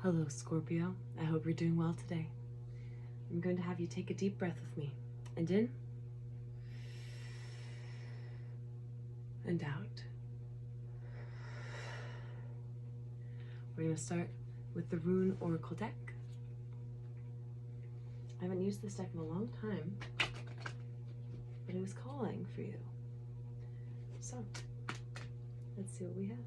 Hello, Scorpio. I hope you're doing well today. I'm going to have you take a deep breath with me. And in. And out. We're going to start with the Rune Oracle deck. I haven't used this deck in a long time, but it was calling for you. So, let's see what we have.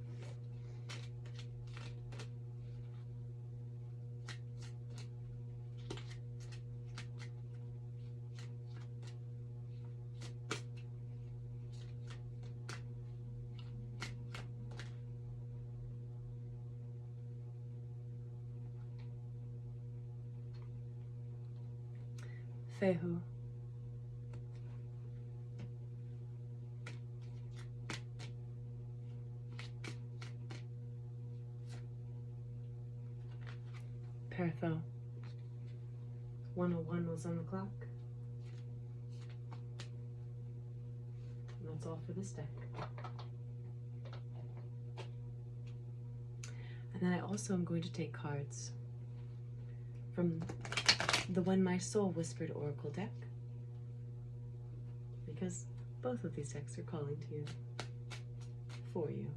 Fehu. Pertho. 101 was on the clock. And that's all for this deck. And then I also am going to take cards from the When My Soul Whispered Oracle deck, because both of these decks are calling to you, for you.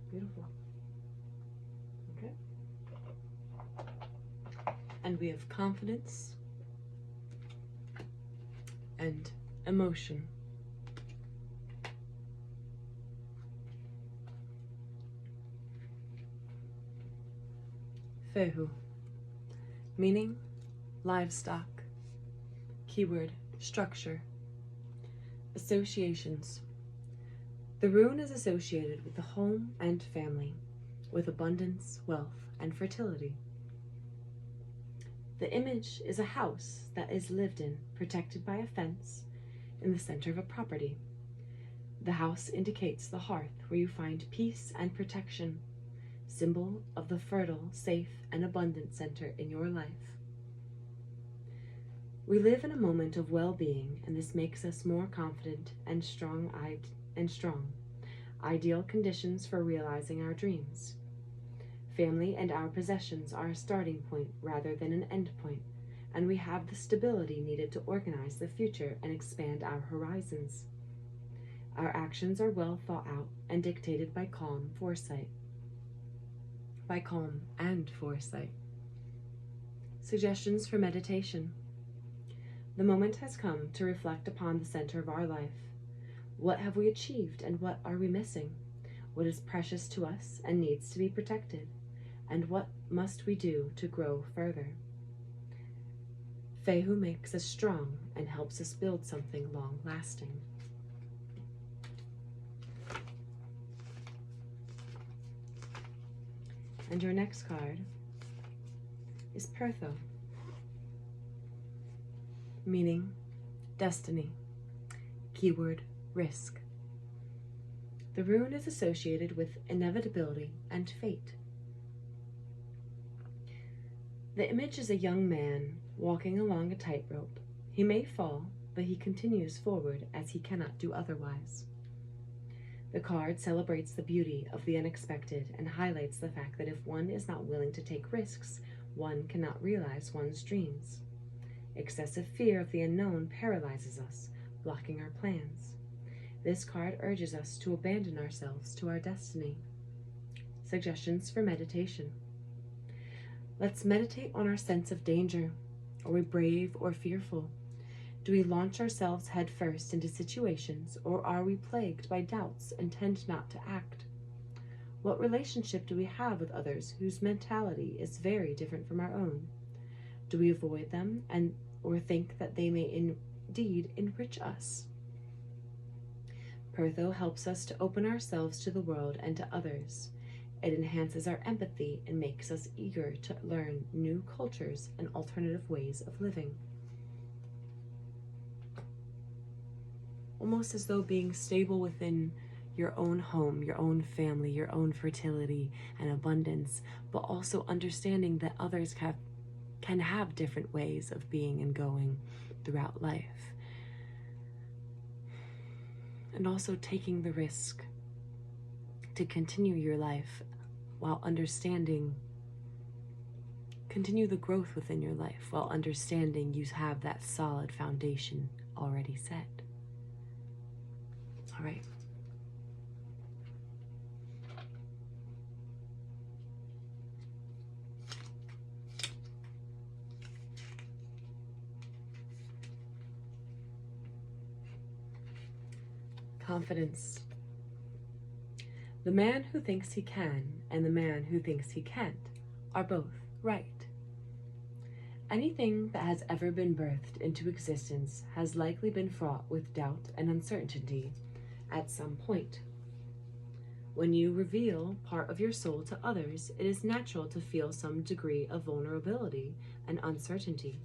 Beautiful. Okay. And we have confidence and emotion. Fehu. Meaning, livestock. Keyword, structure. Associations. The rune is associated with the home and family, with abundance, wealth, and fertility. The image is a house that is lived in, protected by a fence, in the center of a property. The house indicates the hearth where you find peace and protection, symbol of the fertile, safe, and abundant center in your life. We live in a moment of well-being, and this makes us more confident and strong. Ideal conditions for realizing our dreams. Family and our possessions are a starting point rather than an end point, and we have the stability needed to organize the future and expand our horizons. Our actions are well thought out and dictated by calm and foresight. Suggestions for meditation. The moment has come to reflect upon the center of our life. What have we achieved and what are we missing? What is precious to us and needs to be protected? And what must we do to grow further? Fehu makes us strong and helps us build something long-lasting. And your next card is Pertho, meaning destiny. Keyword, risk. The rune is associated with inevitability and fate. The image is a young man walking along a tightrope. He may fall, but he continues forward as he cannot do otherwise. The card celebrates the beauty of the unexpected and highlights the fact that if one is not willing to take risks, one cannot realize one's dreams. Excessive fear of the unknown paralyzes us, blocking our plans. This card urges us to abandon ourselves to our destiny. Suggestions for meditation. Let's meditate on our sense of danger. Are we brave or fearful? Do we launch ourselves headfirst into situations, or are we plagued by doubts and tend not to act? What relationship do we have with others whose mentality is very different from our own? Do we avoid them or think that they may indeed enrich us? Pertho helps us to open ourselves to the world and to others. It enhances our empathy and makes us eager to learn new cultures and alternative ways of living. Almost as though being stable within your own home, your own family, your own fertility and abundance, but also understanding that others can have different ways of being and going throughout life. And also taking the risk to continue your life while understanding, continue the growth within your life while understanding you have that solid foundation already set. All right. Confidence. The man who thinks he can and the man who thinks he can't are both right. Anything that has ever been birthed into existence has likely been fraught with doubt and uncertainty at some point. When you reveal part of your soul to others, it is natural to feel some degree of vulnerability and uncertainty.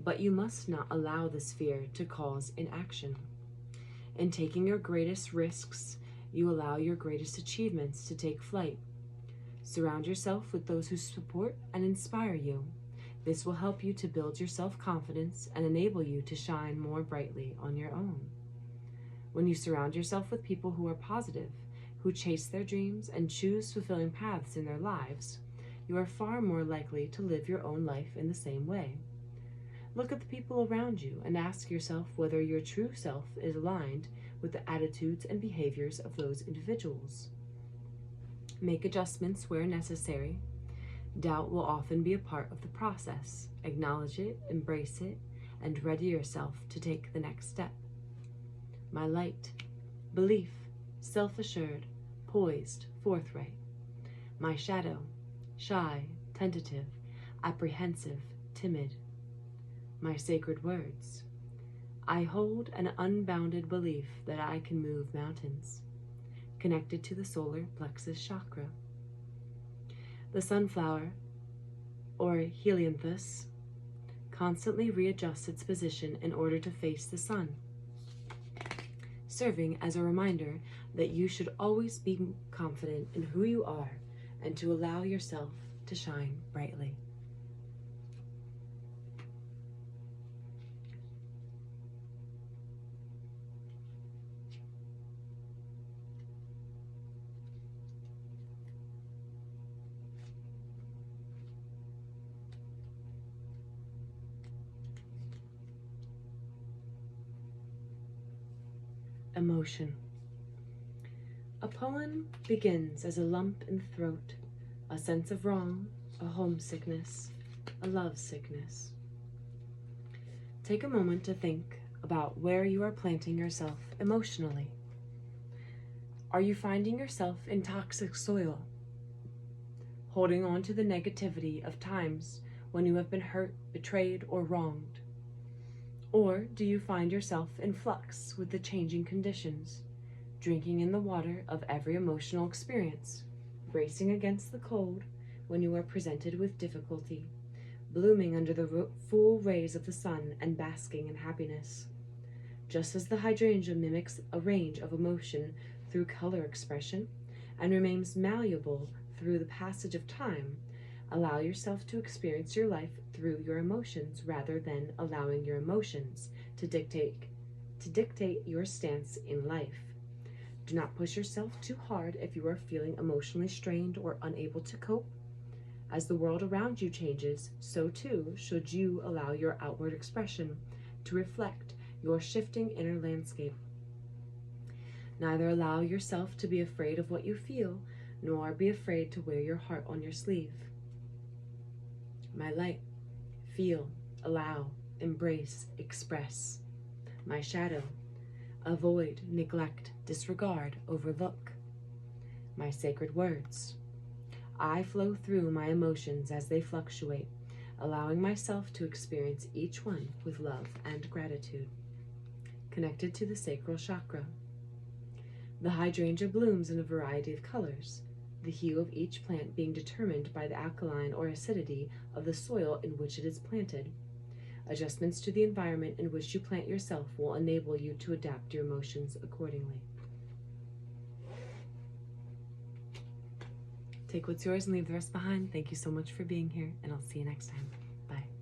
But you must not allow this fear to cause inaction. In taking your greatest risks, you allow your greatest achievements to take flight. Surround yourself with those who support and inspire you. This will help you to build your self-confidence and enable you to shine more brightly on your own. When you surround yourself with people who are positive, who chase their dreams and choose fulfilling paths in their lives, you are far more likely to live your own life in the same way. Look at the people around you and ask yourself whether your true self is aligned with the attitudes and behaviors of those individuals. Make adjustments where necessary. Doubt will often be a part of the process. Acknowledge it, embrace it, and ready yourself to take the next step. My light. Belief. Self-assured, poised, forthright. My shadow. Shy, tentative, apprehensive, timid. My sacred words. I hold an unbounded belief that I can move mountains. Connected to the solar plexus chakra. The sunflower, or helianthus, constantly readjusts its position in order to face the sun, serving as a reminder that you should always be confident in who you are and to allow yourself to shine brightly. Emotion. A poem begins as a lump in the throat, a sense of wrong, a homesickness, a love sickness. Take a moment to think about where you are planting yourself emotionally. Are you finding yourself in toxic soil, holding on to the negativity of times when you have been hurt, betrayed, or wronged? Or do you find yourself in flux with the changing conditions, drinking in the water of every emotional experience, bracing against the cold when you are presented with difficulty, blooming under the full rays of the sun and basking in happiness? Just as the hydrangea mimics a range of emotion through color expression and remains malleable through the passage of time, allow yourself to experience your life through your emotions rather than allowing your emotions to dictate your stance in life. Do not push yourself too hard if you are feeling emotionally strained or unable to cope. As the world around you changes, so too should you allow your outward expression to reflect your shifting inner landscape. Neither allow yourself to be afraid of what you feel, nor be afraid to wear your heart on your sleeve. My light. Feel, allow, embrace, express. My shadow. Avoid, neglect, disregard, overlook. My sacred words. I flow through my emotions as they fluctuate, allowing myself to experience each one with love and gratitude. Connected to the sacral chakra. The hydrangea blooms in a variety of colors, the hue of each plant being determined by the alkaline or acidity of the soil in which it is planted. Adjustments to the environment in which you plant yourself will enable you to adapt your emotions accordingly. Take what's yours and leave the rest behind. Thank you so much for being here, and I'll see you next time. Bye.